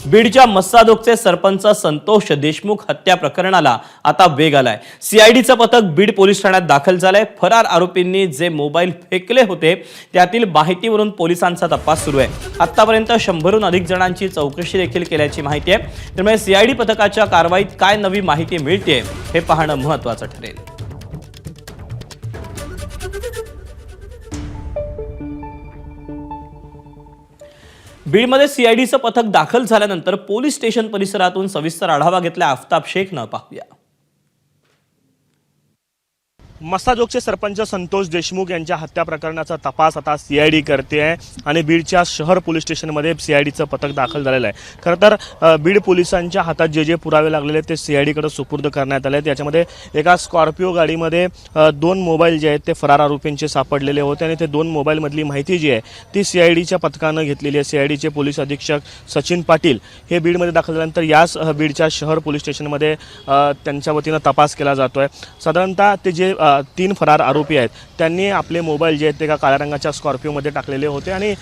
बीडच्या मस्सादोगचे सरपंच संतोष देशमुख हत्या प्रकरणाला आता वेग आलाय। सीआयडीचं पथक बीड पोलीस ठाण्यात दाखल झालंय। फरार आरोपींनी जे मोबाईल फेकले होते त्यातील माहितीवरून पोलिसांचा तपास सुरू आहे। आतापर्यंत 100हून अधिक जणांची चौकशी देखील केल्याची माहिती आहे। त्यामुळे सीआयडी पथकाच्या कारवाईत काय नवी माहिती मिळते हे पाहणं महत्त्वाचं ठरेल। बीडमध्ये सीआयडीचं पथक दाखल झाल्यानंतर पोलीस स्टेशन परिसरातून सविस्तर आढावा घेतला आफताब शेखनं। पाहूया। मस्साजोगचे सरपंच संतोष देशमुख यांच्या हत्या प्रकरणाचा तपास आता सीआयडी करते आहे आणि बीडच्या शहर पोलीस स्टेशनमध्ये सीआयडीचं पथक दाखल झालेलं आहे। खरं तर बीड पोलिसांच्या हातात जे पुरावे लागलेले ते सीआयडीकडे सुपूर्द करण्यात आले। त्याच्यामध्ये एका स्कॉर्पिओ गाडीमध्ये 2 मोबाईल जे आहेत ते फरार आरोपींचे सापडलेले होते आणि ते 2 मोबाईलमधली माहिती जी आहे ती सीआयडीच्या पथकानं घेतलेली आहे। सीआयडीचे पोलीस अधीक्षक सचिन पाटील हे बीडमध्ये दाखल झाल्यानंतर याच बीडच्या शहर पोलीस स्टेशनमध्ये त्यांच्या वतीनं तपास केला जातोय। साधारणतः ते जे 3 फरार आरोपी आहेत त्यांनी आपले मोबाईल जे आहेत ते काळ्या रंगाच्या स्कॉर्पिओमध्ये टाकलेले होते आणि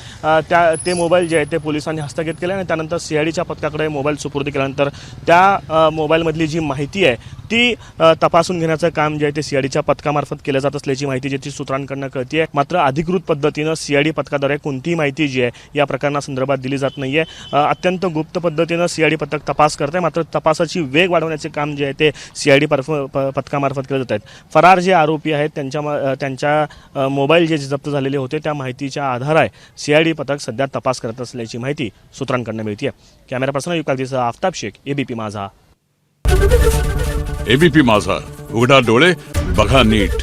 ते मोबाईल जे आहेत ते पोलिसांनी हस्तगत केले आणि त्यानंतर सीआयडीच्या पथकाकडे मोबाईल सुपूर्द केल्यानंतर त्या मोबाईलमधली जी माहिती आहे ती तपासून घेण्याचं काम जे आहे ते सीआयडीच्या पथकामार्फत केलं जात असल्याची माहिती जी सूत्रांकडून कळते आहे। मात्र अधिकृत पद्धतीनं सीआयडी पथकाद्वारे कोणतीही माहिती जी आहे या प्रकरणासंदर्भात दिली जात नाही आहे। अत्यंत गुप्त पद्धतीनं सीआयडी पथक तपास करत आहे। मात्र तपासाची वेग वाढवण्याचे काम जे आहे ते सीआयडी पथकामार्फत केलं जात आहेत। फरार जे आरोपी आहेत त्यांच्या मोबाईल जे जप्त झालेले होते त्या माहितीच्या आधारे सीआयडी पथक सध्या तपास करत असल्याची माहिती सूत्रांकडून मिळते आहे। कॅमेरा पर्सन युक्तासह आफताब शेख, एबीपी माझा। एबीपी माझा, उघडा डोळे बघा नीट।